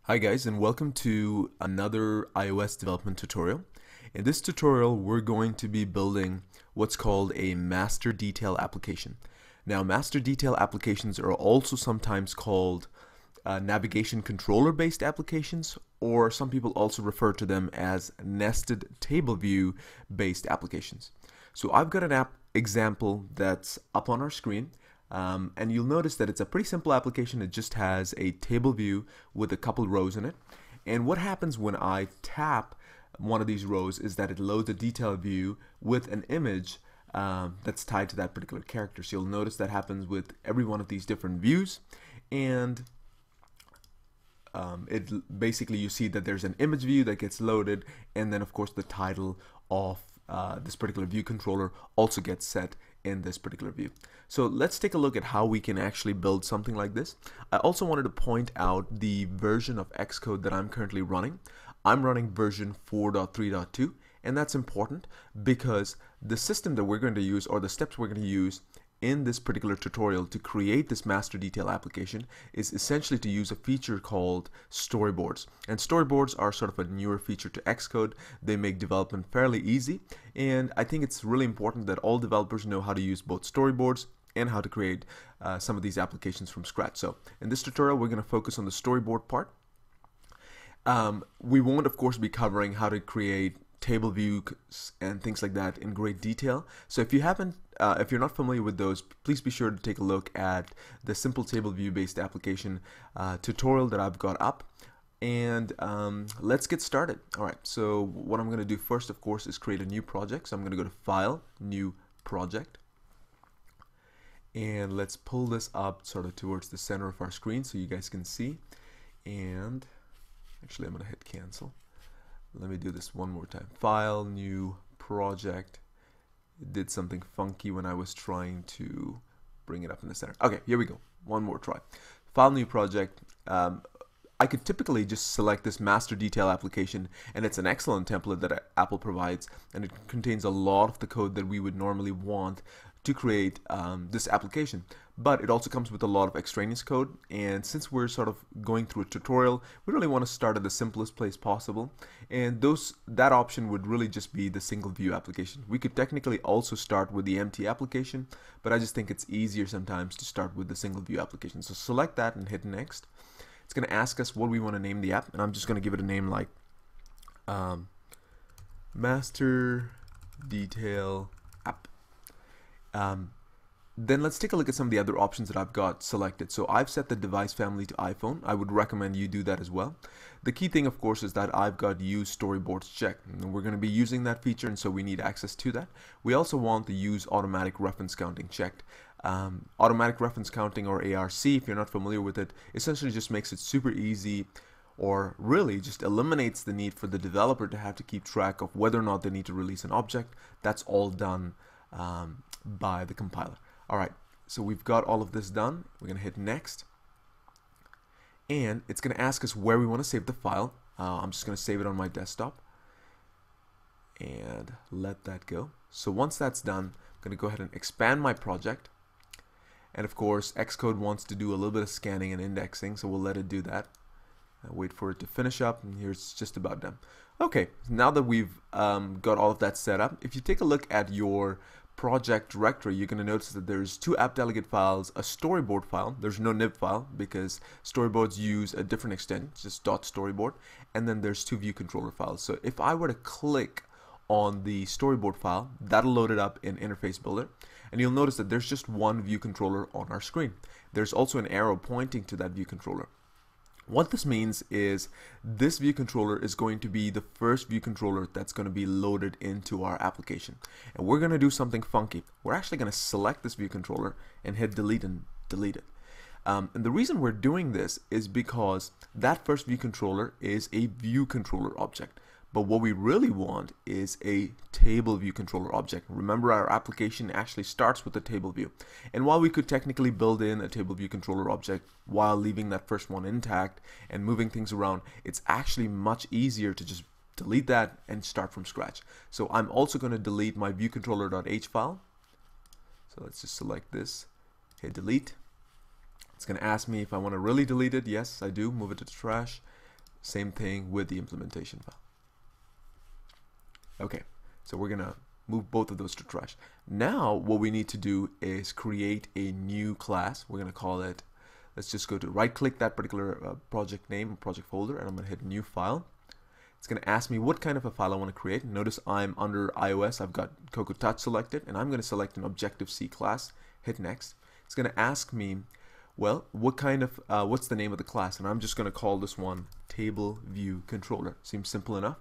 Hi guys, and welcome to another iOS development tutorial. In this tutorial we're going to be building what's called a master detail application. Now master detail applications are also sometimes called navigation controller based applications, or some people also refer to them as nested table view based applications. So I've got an app example that's up on our screen. And you'll notice that it's a pretty simple application. It just has a table view with a couple rows in it. And what happens when I tap one of these rows is that it loads a detail view with an image that's tied to that particular character. So you'll notice that happens with every one of these different views. And basically you see that there's an image view that gets loaded, and then of course the title of this particular view controller also gets set in this particular view. So let's take a look at how we can actually build something like this. I also wanted to point out the version of xCode that I'm currently running. I'm running version 4.3.2, and that's important because the system that we're going to use, or the steps we're going to use in this particular tutorial to create this master detail application, is essentially to use a feature called storyboards. And storyboards are sort of a newer feature to xCode. They make development fairly easy, and I think it's really important that all developers know how to use both storyboards and how to create some of these applications from scratch. So in this tutorial we're going to focus on the storyboard part. We won't of course be covering how to create table views and things like that in great detail. So if you're not familiar with those, please be sure to take a look at the simple table view based application tutorial that I've got up. And let's get started. Alright, so what I'm going to do first of course is create a new project. So I'm going to go to File, New Project, and let's pull this up sort of towards the center of our screen so you guys can see. And actually I'm going to hit cancel. Let me do this one more time. File, New Project. It did something funky when I was trying to bring it up in the center. Okay, here we go. One more try. File, New Project. I could typically just select this master detail application, and it's an excellent template that Apple provides, and it contains a lot of the code that we would normally want to create this application. But it also comes with a lot of extraneous code, and since we're sort of going through a tutorial, we really want to start at the simplest place possible, and that option would really just be the single view application. We could technically also start with the empty application, but I just think it's easier sometimes to start with the single view application. So select that and hit next. It's going to ask us what we want to name the app, and I'm just going to give it a name like Master Detail App. Then let's take a look at some of the other options that I've got selected. So I've set the device family to iPhone. I would recommend you do that as well. The key thing of course is that I've got use storyboards checked, and we're going to be using that feature, and so we need access to that. We also want the use automatic reference counting checked. Automatic reference counting, or ARC, if you're not familiar with it, essentially just makes it super easy, or really just eliminates the need for the developer to have to keep track of whether or not they need to release an object. That's all done by the compiler. Alright, so we've got all of this done. We're going to hit next, and it's going to ask us where we want to save the file. I'm just going to save it on my desktop and let that go. So once that's done, I'm going to go ahead and expand my project, and of course xCode wants to do a little bit of scanning and indexing, so we'll let it do that. Wait for it to finish up, and here it's just about done. Okay, now that we've got all of that set up, if you take a look at your project directory, you're going to notice that there's two app delegate files, a storyboard file. There's no nib file because storyboards use a different extent, just .storyboard, and then there's two view controller files. So if I were to click on the storyboard file, that'll load it up in Interface Builder, and you'll notice that there's just one view controller on our screen. There's also an arrow pointing to that view controller. What this means is this view controller is going to be the first view controller that's going to be loaded into our application. And we're going to do something funky. We're actually going to select this view controller and hit delete and delete it. And the reason we're doing this is because that first view controller is a view controller object. But what we really want is a table view controller object. Remember, our application actually starts with a table view. And while we could technically build in a table view controller object while leaving that first one intact and moving things around, it's actually much easier to just delete that and start from scratch. So I'm also going to delete my viewcontroller.h file. So let's just select this, hit delete. It's going to ask me if I want to really delete it. Yes, I do. Move it to the trash. Same thing with the implementation file. Okay, so we're gonna move both of those to trash. Now what we need to do is create a new class. We're gonna call it, let's just go to right click that particular project name or project folder, and I'm gonna hit new file. It's gonna ask me what kind of a file I want to create. Notice I'm under iOS, I've got Cocoa Touch selected, and I'm gonna select an Objective-C class, hit next. It's gonna ask me, well, what kind of what's the name of the class, and I'm just gonna call this one tableview controller. Seems simple enough.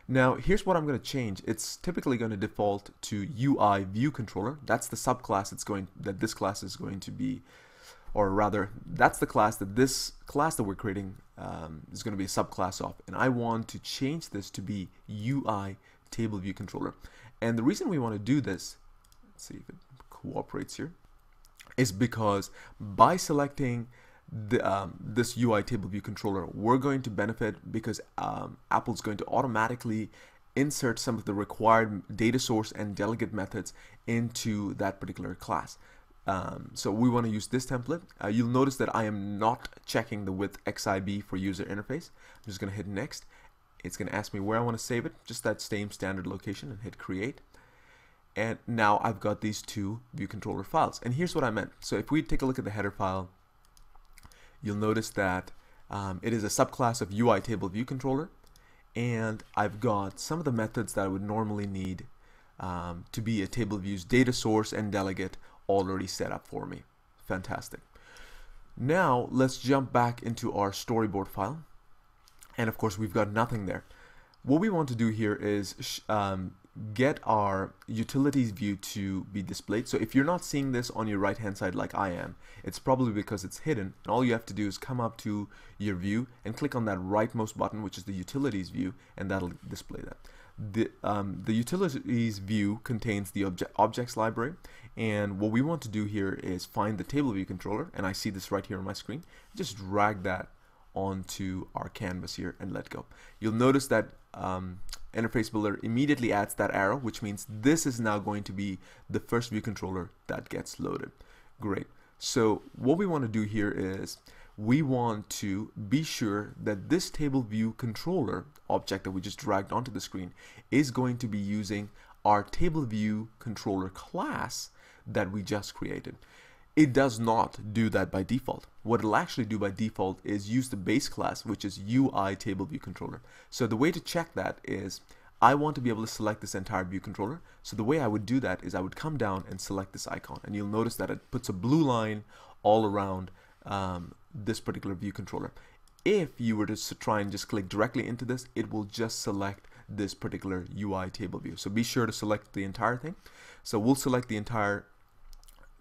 Now here's what I'm going to change. It's typically going to default to UI view controller. That's the subclass that this class is going to be, or rather that's the class that this class that we're creating is going to be a subclass of, and I want to change this to be UI table view controller. And the reason we want to do this, let's see if it cooperates here, is because by selecting this UI table view controller, we're going to benefit because Apple's going to automatically insert some of the required data source and delegate methods into that particular class. So we want to use this template. You'll notice that I am not checking the with XIB for user interface. I'm just going to hit next. It's going to ask me where I want to save it, just that same standard location, and hit create. And now I've got these two view controller files. And here's what I meant. So if we take a look at the header file, you'll notice that it is a subclass of UI table view controller, and I've got some of the methods that I would normally need to be a table view's data source and delegate already set up for me. Fantastic. Now let's jump back into our storyboard file, and of course we've got nothing there. What we want to do here is get our utilities view to be displayed. So if you're not seeing this on your right hand side like I am, it's probably because it's hidden, and all you have to do is come up to your view and click on that rightmost button, which is the utilities view, and that'll display that. The utilities view contains the objects library, and what we want to do here is find the table view controller, and I see this right here on my screen. Just drag that onto our canvas here and let go. You'll notice that Interface Builder immediately adds that arrow, which means this is now going to be the first view controller that gets loaded. Great. So what we want to do here is we want to be sure that this table view controller object that we just dragged onto the screen is going to be using our table view controller class that we just created. It does not do that by default. What it'll actually do by default is use the base class, which is UI table view controller. So the way to check that is I want to be able to select this entire view controller. So the way I would do that is I would come down and select this icon, and you'll notice that it puts a blue line all around this particular view controller. If you were to try and just click directly into this, it will just select this particular UI table view. So be sure to select the entire thing. So we'll select the entire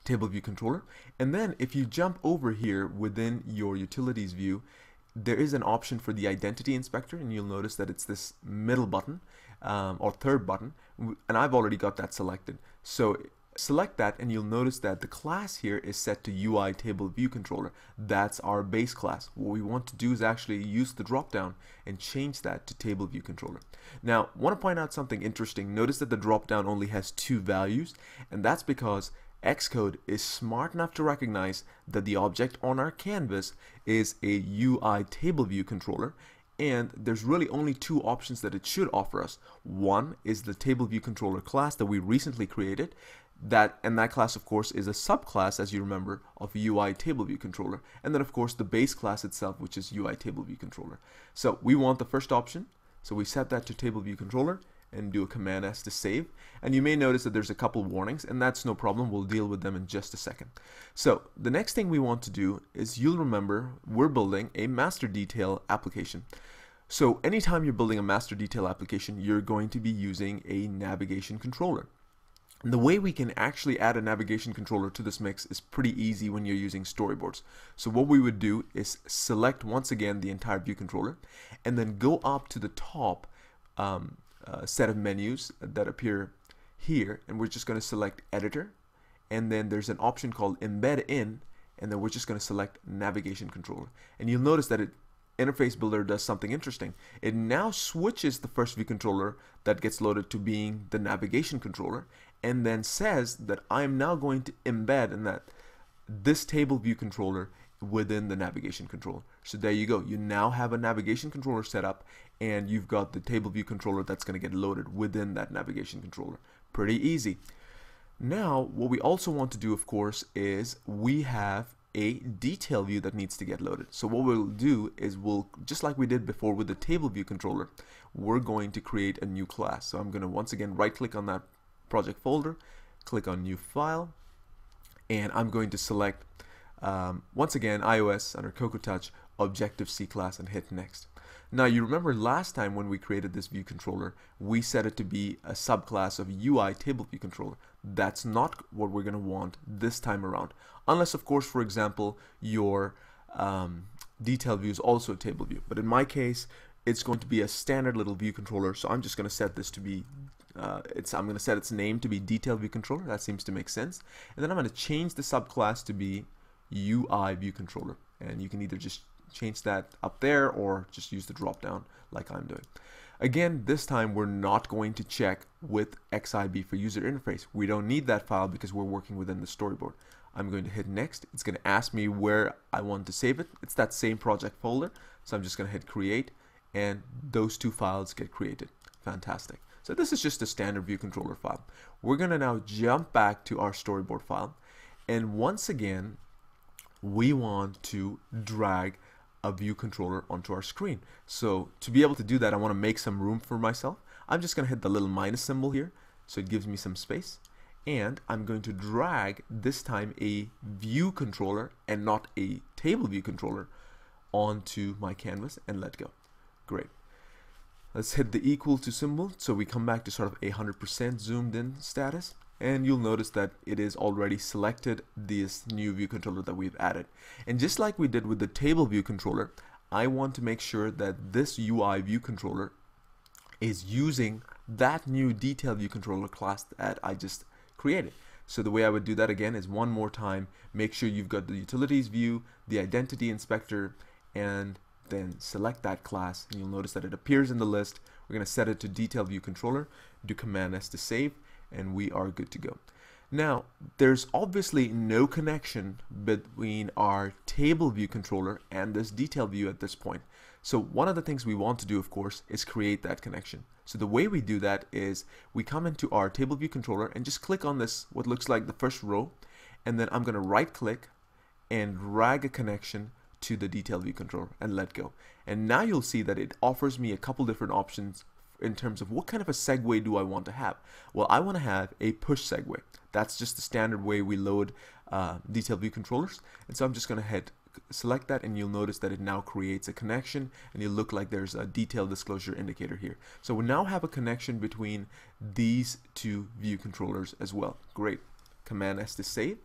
table view controller, and then if you jump over here within your utilities view, there is an option for the identity inspector, and you'll notice that it's this middle button or third button, and I've already got that selected. So select that, and you'll notice that the class here is set to UI table view controller. That's our base class. What we want to do is actually use the drop down and change that to table view controller. Now I want to point out something interesting. Notice that the drop down only has 2 values, and that's because xCode is smart enough to recognize that the object on our canvas is a UI table view controller, and there's really only 2 options that it should offer us. One is the table view controller class that we recently created, and that class of course is a subclass, as you remember, of UI table view controller, and then of course the base class itself, which is UI table view controller. So we want the first option, so we set that to table view controller and do a Command S to save, and you may notice that there's a couple warnings, and that's no problem. We'll deal with them in just a second. So the next thing we want to do is, you'll remember we're building a master detail application. So anytime you're building a master detail application, you're going to be using a navigation controller. And the way we can actually add a navigation controller to this mix is pretty easy when you're using storyboards. So what we would do is select once again the entire view controller, and then go up to the top set of menus that appear here, and we're just going to select editor, and then there's an option called embed in, and then we're just going to select navigation controller. And you'll notice that Interface Builder does something interesting. It now switches the first view controller that gets loaded to being the navigation controller, and then says that I'm now going to embed in that this table view controller within the navigation controller. So there you go. You now have a navigation controller set up, and you've got the table view controller that's going to get loaded within that navigation controller. Pretty easy. Now, what we also want to do, of course, is we have a detail view that needs to get loaded. So what we'll do is we'll, just like we did before with the table view controller, we're going to create a new class. So I'm going to once again right click on that project folder, click on new file, and I'm going to select once again iOS under Cocoa Touch Objective-C class and hit next. Now you remember last time when we created this view controller, we set it to be a subclass of UI table view controller. That's not what we're going to want this time around, unless of course, for example, your detail view is also a table view. But in my case, it's going to be a standard little view controller, so I'm just going to set this to be I'm going to set its name to be detail view controller. That seems to make sense. And then I'm going to change the subclass to be UI view controller, and you can either just change that up there or just use the drop down like I'm doing. Again, this time we're not going to check with XIB for user interface. We don't need that file because we're working within the storyboard. I'm going to hit next. It's going to ask me where I want to save it. It's that same project folder, so I'm just going to hit create, and those two files get created. Fantastic. So this is just a standard view controller file. We're going to now jump back to our storyboard file, and once again we want to drag a view controller onto our screen. So to be able to do that, I want to make some room for myself. I'm just going to hit the little minus symbol here, so it gives me some space, and I'm going to drag this time a view controller and not a table view controller onto my canvas and let go. Great. Let's hit the equal to symbol, so we come back to sort of 100% zoomed in status, and you'll notice that it is already selected this new view controller that we've added. And just like we did with the table view controller, I want to make sure that this UI view controller is using that new detail view controller class that I just created. So the way I would do that again is one more time, make sure you've got the utilities view, the identity inspector, and then select that class, and you'll notice that it appears in the list. We're going to set it to detail view controller, do Command S to save, and we are good to go. Now, there's obviously no connection between our table view controller and this detail view at this point. So one of the things we want to do, of course, is create that connection. So the way we do that is we come into our table view controller and just click on this, what looks like the first row, and then I'm going to right click and drag a connection to the detail view controller and let go. And now you'll see that it offers me a couple different options in terms of what kind of a segue do I want to have. Well, I want to have a push segue. That's just the standard way we load detail view controllers. And so I'm just going to hit select that, and you'll notice that it now creates a connection, and you'll look like there's a detail disclosure indicator here. So we now have a connection between these two view controllers as well. Great. Command S to save.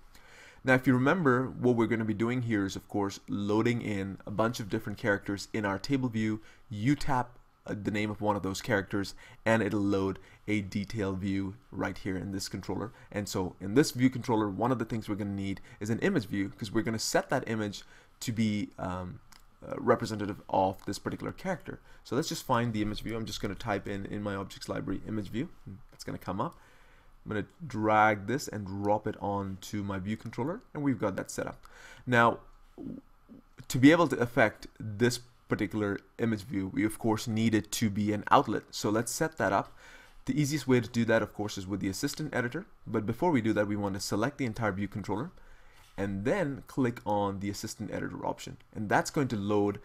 Now, if you remember, what we're going to be doing here is, of course, loading in a bunch of different characters in our table view. You tap the name of one of those characters, and it'll load a detail view right here in this controller. And so in this view controller, one of the things we're going to need is an image view, because we're going to set that image to be representative of this particular character. So let's just find the image view. I'm just going to type in my objects library image view. It's going to come up. I'm going to drag this and drop it onto my view controller, and we've got that set up. Now, to be able to affect this particular image view, we of course need it to be an outlet. So let's set that up. The easiest way to do that, of course, is with the assistant editor. But before we do that, we want to select the entire view controller and then click on the assistant editor option. And that's going to load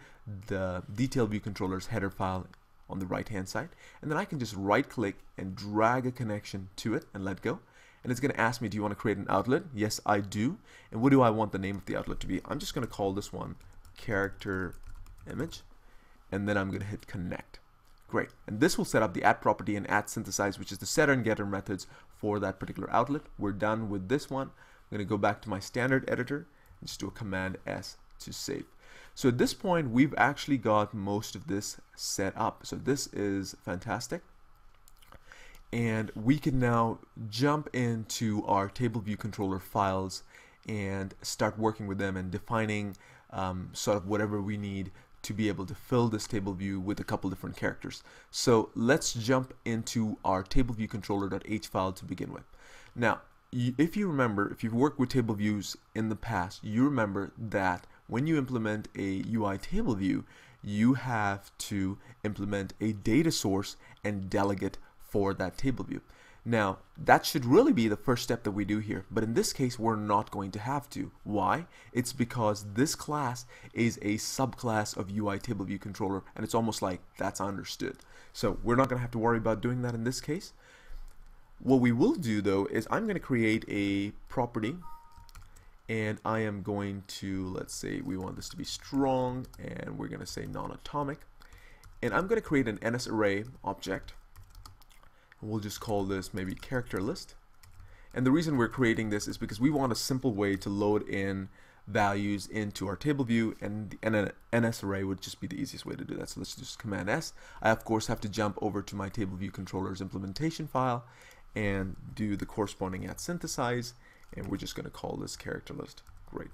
the detail view controller's header file on the right hand side, and then I can just right click and drag a connection to it and let go, and it's going to ask me, do you want to create an outlet? Yes, I do. And what do I want the name of the outlet to be? I'm just going to call this one character image, and then I'm going to hit connect. Great. And this will set up the add property and add synthesize, which is the setter and getter methods for that particular outlet. We're done with this one. I'm going to go back to my standard editor and just do a Command S to save. So at this point, we've actually got most of this set up. So this is fantastic. And we can now jump into our table view controller files and start working with them and defining sort of whatever we need to be able to fill this table view with a couple different characters. So let's jump into our table view controller.h file to begin with. Now, if you remember, if you've worked with table views in the past, you remember that when you implement a UI table view, you have to implement a data source and delegate for that table view. Now, that should really be the first step that we do here, but in this case, we're not going to have to. Why? It's because this class is a subclass of UI table view controller, and it's almost like that's understood. So we're not going to have to worry about doing that in this case. What we will do though is I'm going to create a property, and I am going to, let's say we want this to be strong, and we're going to say non-atomic, and I'm going to create an NSArray object. We'll just call this maybe character list. And the reason we're creating this is because we want a simple way to load in values into our table view, and an NSArray would just be the easiest way to do that. So let's just Command S. I of course have to jump over to my table view controller's implementation file and do the corresponding at synthesize, and we're just going to call this character list. Great.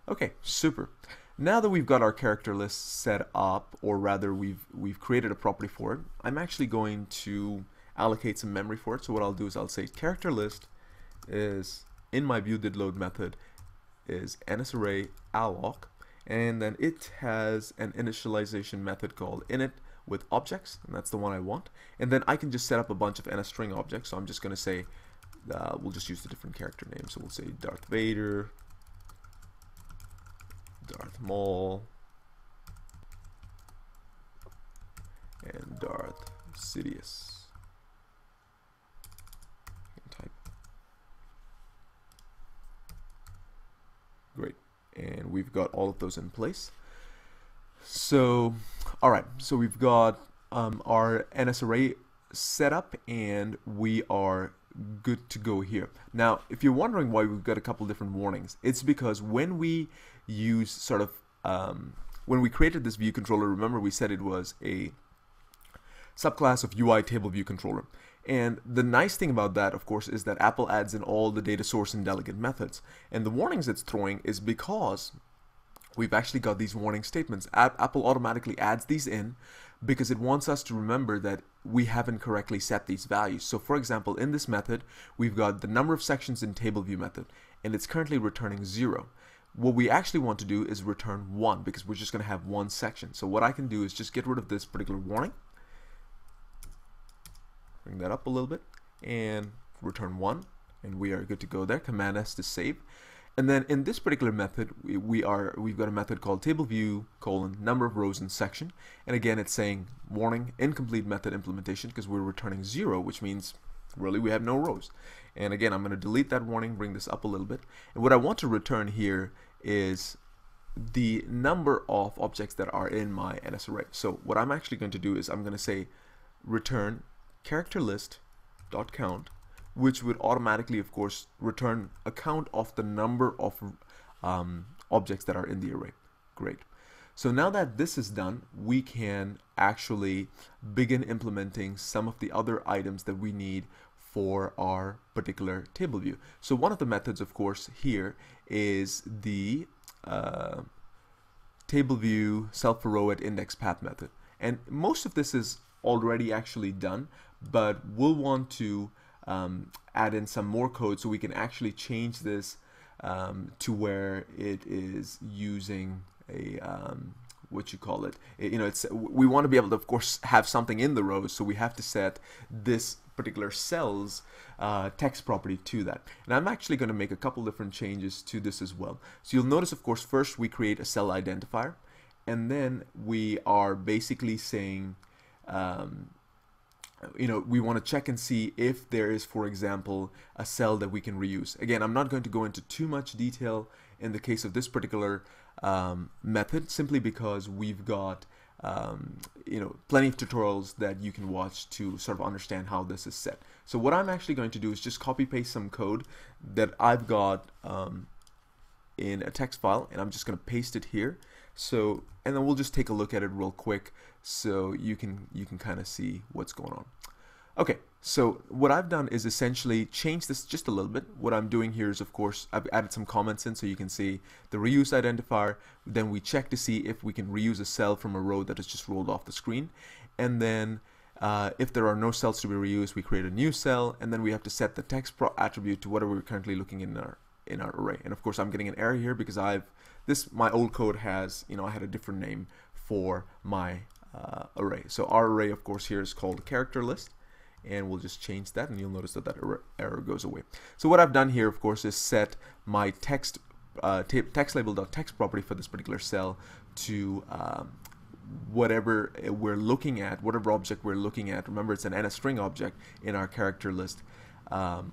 Okay, super. Now that we've got our character list set up, or rather we've created a property for it, I'm actually going to allocate some memory for it. So what I'll do is I'll say character list is in my viewDidLoad method is NSArray alloc, and then it has an initialization method called init with objects, and that's the one I want. And then I can just set up a bunch of NSString objects. So I'm just going to say we'll just use the different character names. So we'll say Darth Vader, Darth Maul, and Darth Sidious. Type. Great, and we've got all of those in place. So, all right, so we've got our NSArray set up, and we are good to go here. Now, if you're wondering why we've got a couple different warnings, it's because when we use sort of when we created this view controller, remember we said it was a subclass of UI table view controller. And the nice thing about that, of course, is that Apple adds in all the data source and delegate methods. And the warnings it's throwing is because we've actually got these warning statements. Apple automatically adds these in because it wants us to remember that we haven't correctly set these values. So for example, in this method, we've got the number of sections in table view method, and it's currently returning 0. What we actually want to do is return 1, because we're just going to have one section. So what I can do is just get rid of this particular warning, bring that up a little bit, and return 1, and we are good to go there. Command S to save. And then in this particular method, we've got a method called tableview : number of rows in section, and again it's saying warning incomplete method implementation because we're returning 0, which means really we have no rows. And again, I'm going to delete that warning, bring this up a little bit, and what I want to return here is the number of objects that are in my NSArray. So what I'm actually going to do is I'm going to say return character list dot count, which would automatically, of course, return a count of the number of objects that are in the array. Great. So now that this is done, we can actually begin implementing some of the other items that we need for our particular table view. So one of the methods, of course, here is the table view self-row at index path method. And most of this is already actually done, but we'll want to add in some more code so we can actually change this to where it is using a what you call it, you know, it's, we want to be able to, of course, have something in the rows, so we have to set this particular cell's text property to that. And I'm actually going to make a couple different changes to this as well. So you'll notice, of course, first we create a cell identifier, and then we are basically saying you know, we want to check and see if there is, for example, a cell that we can reuse. Again, I'm not going to go into too much detail in the case of this particular method, simply because we've got you know, plenty of tutorials that you can watch to sort of understand how this is set. So what I'm actually going to do is just copy paste some code that I've got in a text file, and I'm just going to paste it here. So, and then we'll just take a look at it real quick so you can kind of see what's going on. Okay, so what I've done is essentially change this just a little bit. What I'm doing here is, of course, I've added some comments in so you can see the reuse identifier. Then we check to see if we can reuse a cell from a row that is just rolled off the screen. And then if there are no cells to be reused, we create a new cell, and then we have to set the text attribute to whatever we're currently looking in our array. And of course, I'm getting an error here because I've this, my old code has, I had a different name for my array. So our array, of course, here is called character list, and we'll just change that, and you'll notice that error goes away. So what I've done here, of course, is set my text label.text property for this particular cell to whatever we're looking at, whatever object we're looking at. Remember, it's an string object in our character list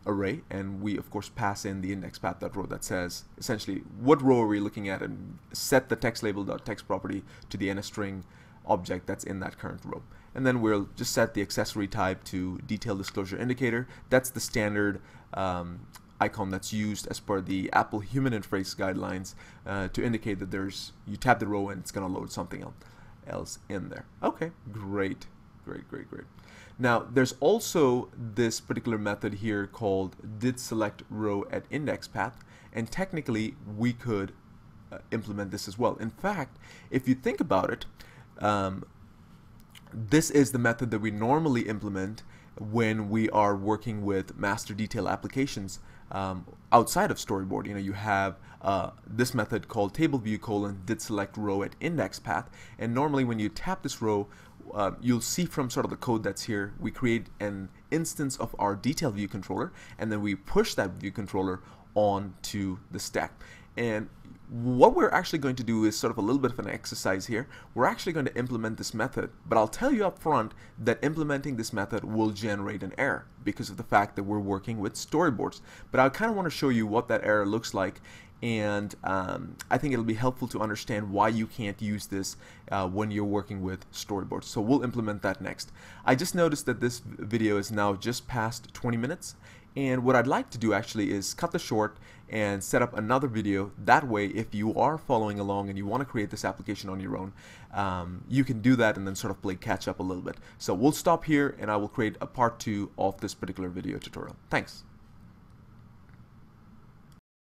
array, and we of course pass in the index path.row that says essentially what row are we looking at, and set the text label.text property to the string object that's in that current row. And then we'll just set the accessory type to detail disclosure indicator. That's the standard icon that's used as per the Apple human interface guidelines to indicate that you tap the row and it's going to load something else in there. Okay, great. Now there's also this particular method here called didSelectRow at index path, and technically we could implement this as well. In fact, if you think about it, this is the method that we normally implement when we are working with master detail applications outside of Storyboard. You have this method called tableview : didSelectRow at index path, and normally when you tap this row, you'll see from sort of the code that's here, we create an instance of our detail view controller, and then we push that view controller onto the stack. And what we're actually going to do is sort of a little bit of an exercise here. We're actually going to implement this method, but I'll tell you up front that implementing this method will generate an error because of the fact that we're working with storyboards. But I kind of want to show you what that error looks like, and I think it'll be helpful to understand why you can't use this when you're working with storyboards. So we'll implement that next. I just noticed that this video is now just past 20 minutes, and what I'd like to do actually is cut this short and set up another video. That way, if you are following along and you want to create this application on your own, you can do that and then sort of play catch up a little bit. So we'll stop here, and I will create a part 2 of this particular video tutorial. Thanks.